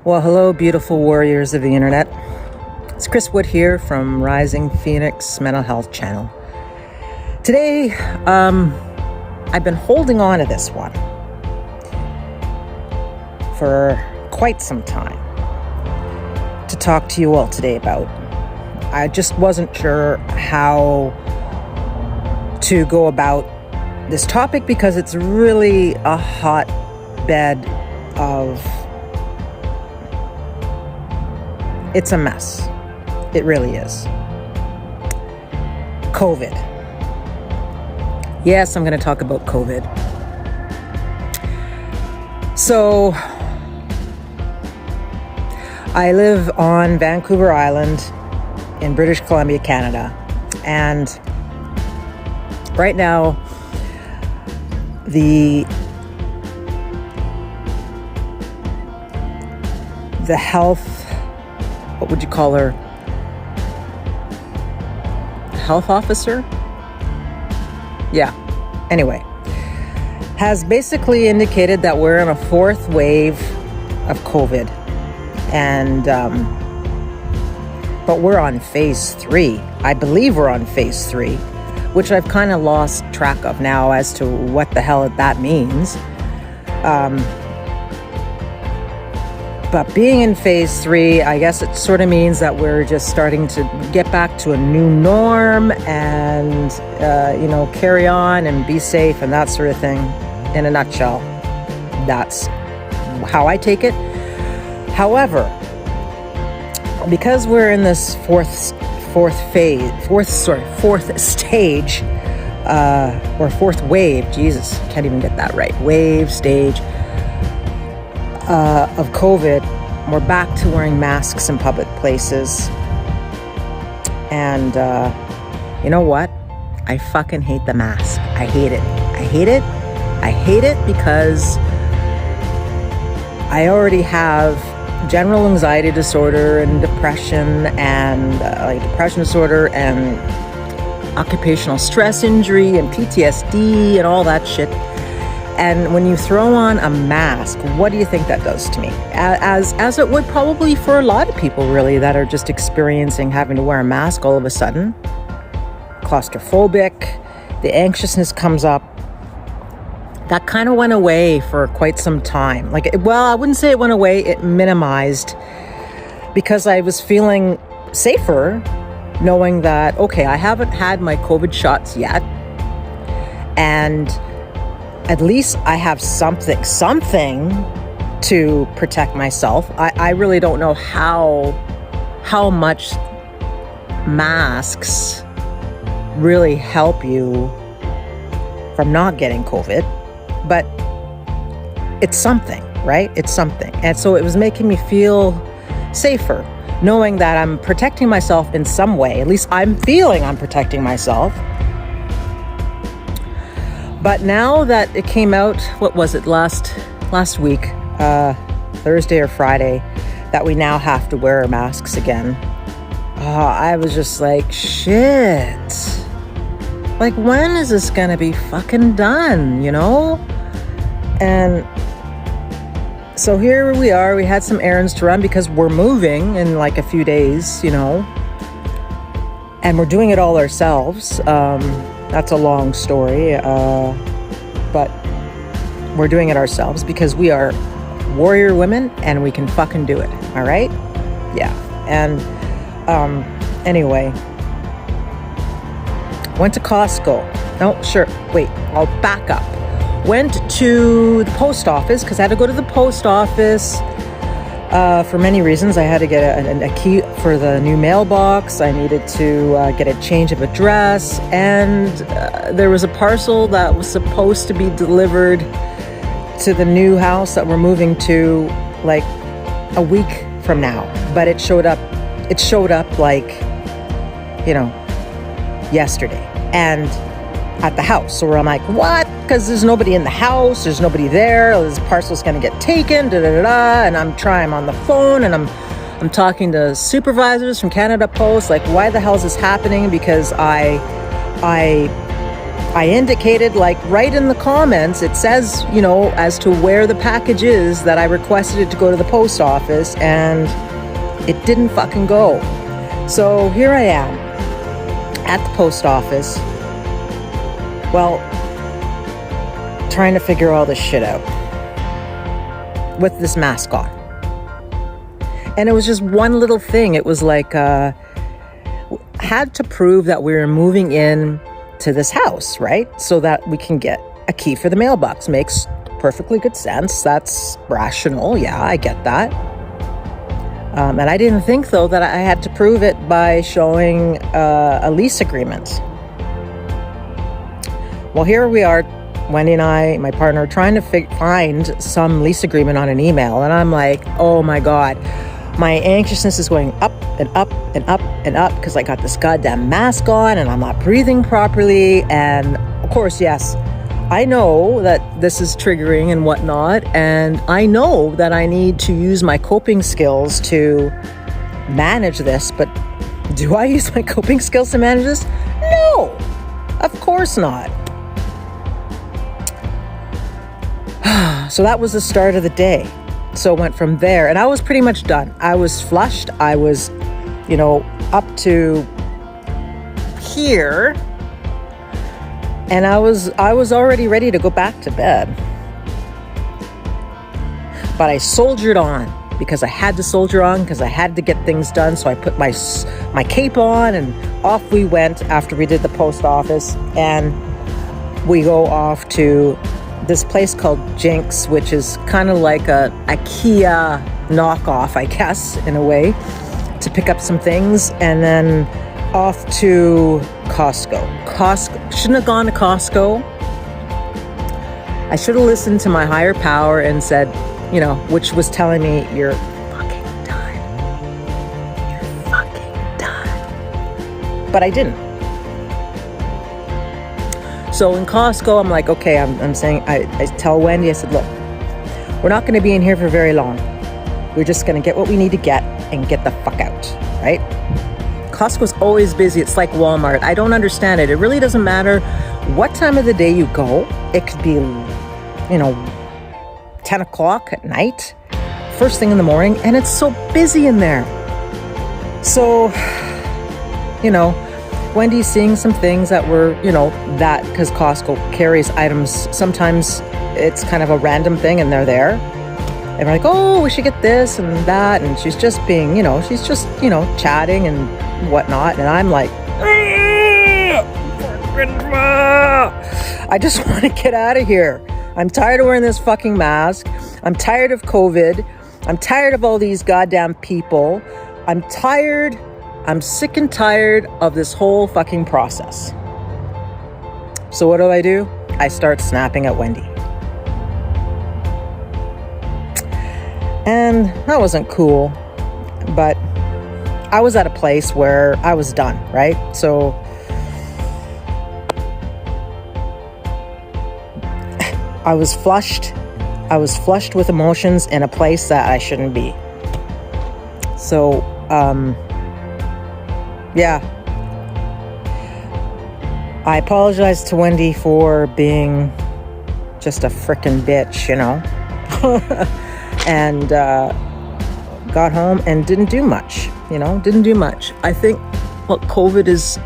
Well, hello, beautiful warriors of the internet. It's Chris Wood here from Rising Phoenix Mental Health Channel. Today, I've been holding on to this one for quite some time to talk to you all today about. I just wasn't sure how to go about this topic because it's really a hotbed of... It's a mess. It really is. COVID. Yes, I'm going to talk about COVID. So, I live on Vancouver Island in British Columbia, Canada. And right now, the health... What would you call her? Health officer? Yeah. Anyway, has basically indicated that we're in a fourth wave of COVID. And, but we're on phase 3. I believe we're on phase 3, which I've kind of lost track of now as to what the hell that means. But being in phase 3, I guess it sort of means that we're just starting to get back to a new norm and, carry on and be safe and that sort of thing. In a nutshell, that's how I take it. However, because we're in this fourth stage, or fourth wave, Jesus, can't even get that right, wave, stage, of COVID, we're back to wearing masks in public places. And you know what? I fucking hate the mask. I hate it. I hate it. I hate it because I already have general anxiety disorder and depression and depression disorder and occupational stress injury and PTSD and all that shit. And when you throw on a mask, what do you think that does to me? As it would probably for a lot of people, really, that are just experiencing having to wear a mask all of a sudden. Claustrophobic, the anxiousness comes up. That kind of went away for quite some time. I wouldn't say it went away, it minimized, because I was feeling safer knowing that, okay, I haven't had my COVID shots yet. And at least I have something to protect myself. I really don't know how much masks really help you from not getting COVID, but it's something, right? It's something. And so it was making me feel safer, knowing that I'm protecting myself in some way. At least I'm feeling I'm protecting myself. But now that it came out, what was it, last week, Thursday or Friday, that we now have to wear our masks again, I was just like, shit. Like, when is this gonna be fucking done, And so here we are, we had some errands to run because we're moving in like a few days, and we're doing it all ourselves. That's a long story, but we're doing it ourselves because we are warrior women and we can fucking do it, all right? Yeah, and anyway, went to Costco. No, sure, wait, I'll back up. Went to the post office because I had to go to the post office for many reasons. I had to get a key for the new mailbox. I needed to get a change of address. And there was a parcel that was supposed to be delivered to the new house that we're moving to like a week from now. But it showed up like, yesterday. And at the house. So I'm like, what? Because there's nobody in the house. There's nobody there. This parcel's going to get taken. And I'm on the phone and I'm talking to supervisors from Canada Post. Like, why the hell is this happening? Because I I indicated, like, right in the comments, it says, you know, as to where the package is, that I requested it to go to the post office, and it didn't fucking go. So here I am at the post office, well, trying to figure all this shit out with this mask on. And it was just one little thing. It was like, had to prove that we were moving in to this house, right? So that we can get a key for the mailbox. Makes perfectly good sense. That's rational. Yeah, I get that. And I didn't think, though, that I had to prove it by showing a lease agreement. Well, here we are, Wendy and I, my partner, trying to find some lease agreement on an email. And I'm like, oh my God, my anxiousness is going up and up and up and up because I got this goddamn mask on and I'm not breathing properly. And of course, yes, I know that this is triggering and whatnot. And I know that I need to use my coping skills to manage this. But do I use my coping skills to manage this? No, of course not. So that was the start of the day. So it went from there, and I was pretty much done. I was flushed. I was, you know, up to here, and I was already ready to go back to bed. But I soldiered on because I had to soldier on because I had to get things done. So I put my cape on, and off we went after we did the post office, and we go off to this place called Jinx, which is kind of like a IKEA knockoff, I guess, in a way, to pick up some things, and then off to Costco. Shouldn't have gone to Costco. I should have listened to my higher power and said, you know, which was telling me, you're fucking done. You're fucking done. But I didn't. So in Costco, I'm like, okay, I'm saying, I tell Wendy, I said, look, we're not going to be in here for very long. We're just going to get what we need to get and get the fuck out, right? Costco's always busy. It's like Walmart. I don't understand it. It really doesn't matter what time of the day you go. It could be, you know, 10 o'clock at night, first thing in the morning, and it's so busy in there. So, you know, Wendy's seeing some things that were, you know, that because Costco carries items, sometimes it's kind of a random thing and they're there. And we're like, oh, we should get this and that. And she's just being, you know, chatting and whatnot. And I'm like, I just want to get out of here. I'm tired of wearing this fucking mask. I'm tired of COVID. I'm tired of all these goddamn people. I'm I'm sick and tired of this whole fucking process. So what do? I start snapping at Wendy. And that wasn't cool, but I was at a place where I was done, right? So I was flushed. I was flushed with emotions in a place that I shouldn't be. So, yeah. I apologize to Wendy for being just a frickin' bitch, you know. And got home and didn't do much, you know, I think what COVID is,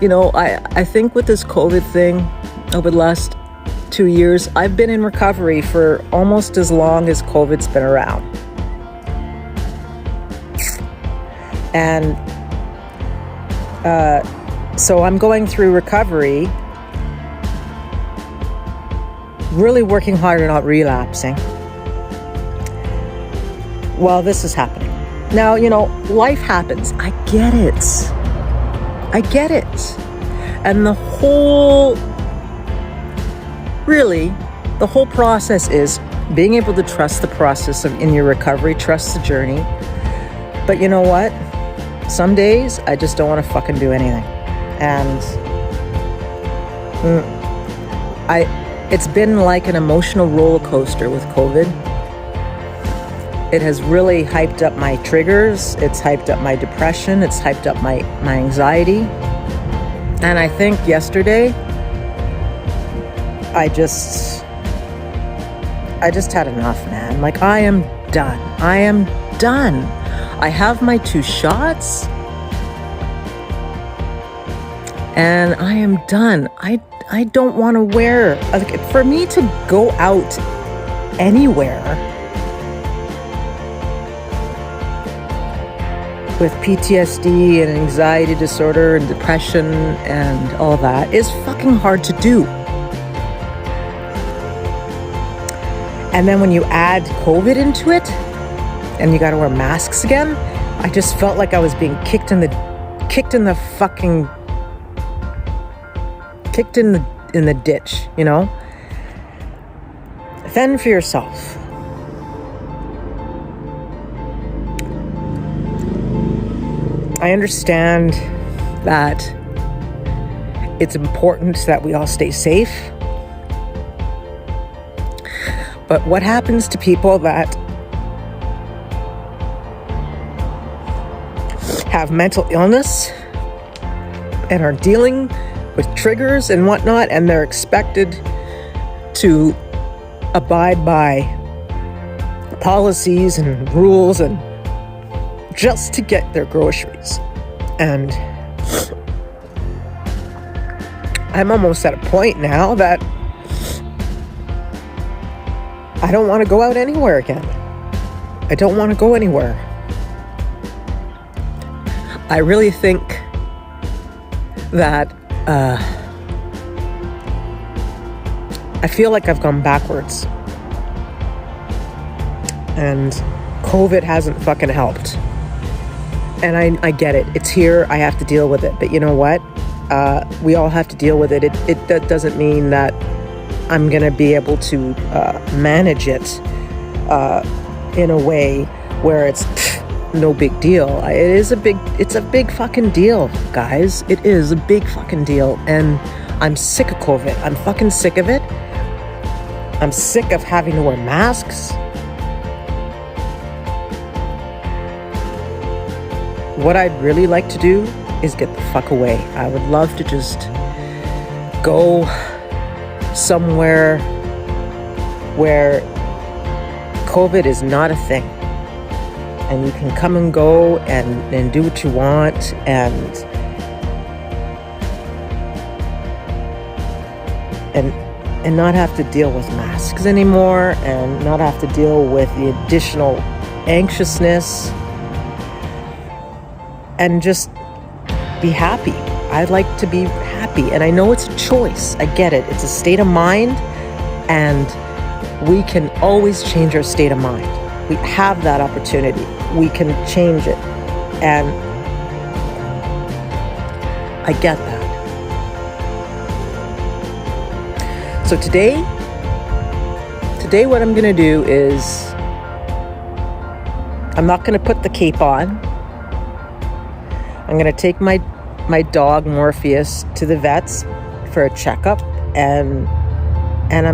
you know, I think with this COVID thing over the last 2 years, I've been in recovery for almost as long as COVID's been around. And so I'm going through recovery, really working hard at not relapsing while this is happening. Now, you know, life happens. I get it. And the whole process is being able to trust the process in your recovery, trust the journey. But you know what? Some days I just don't want to fucking do anything. And it's been like an emotional roller coaster with COVID. It has really hyped up my triggers. It's hyped up my depression. It's hyped up my anxiety. And I think yesterday I just had enough, man. Like, I am done. I am done. I have my 2 shots and I am done. I don't want to wear, like, for me to go out anywhere with PTSD and anxiety disorder and depression and all that is fucking hard to do. And then when you add COVID into it and you got to wear masks again, I just felt like I was being kicked in the ditch, you know? Fend for yourself. I understand that it's important that we all stay safe. But what happens to people that have mental illness and are dealing with triggers and whatnot, and they're expected to abide by policies and rules and just to get their groceries? And I'm almost at a point now that I don't want to go out anywhere again. I don't want to go anywhere. I really think that I feel like I've gone backwards. And COVID hasn't fucking helped. And I get it. It's here. I have to deal with it. But you know what? We all have to deal with it. That doesn't mean that I'm going to be able to manage it in a way where it's no big deal. It's a big fucking deal, guys. It is a big fucking deal. And I'm sick of COVID. I'm fucking sick of it. I'm sick of having to wear masks. What I'd really like to do is get the fuck away. I would love to just go somewhere where COVID is not a thing. And you can come and go and do what you want and not have to deal with masks anymore and not have to deal with the additional anxiousness and just be happy. I'd like to be happy. And I know it's a choice. I get it. It's a state of mind, and we can always change our state of mind. We have that opportunity. We can change it. And I get that. So today what I'm going to do is I'm not going to put the cape on. I'm going to take my dog Morpheus to the vets for a checkup, and then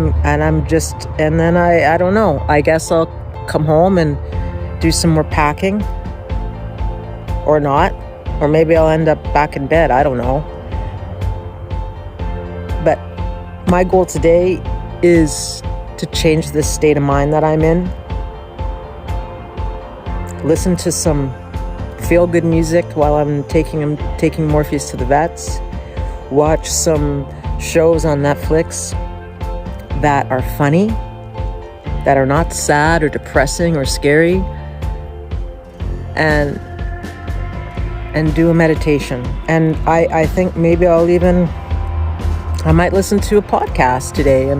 I don't know. I guess I'll come home and do some more packing, or not, or maybe I'll end up back in bed. I don't know. But my goal today is to change this state of mind that I'm in. Listen to some feel-good music while I'm taking Morpheus to the vets. Watch some shows on Netflix that are funny, that are not sad or depressing or scary, and do a meditation. And I think maybe I might listen to a podcast today,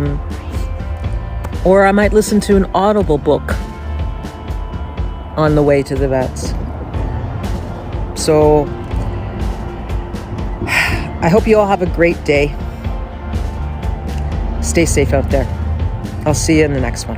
or I might listen to an Audible book on the way to the vets. So I hope you all have a great day. Stay safe out there. I'll see you in the next one.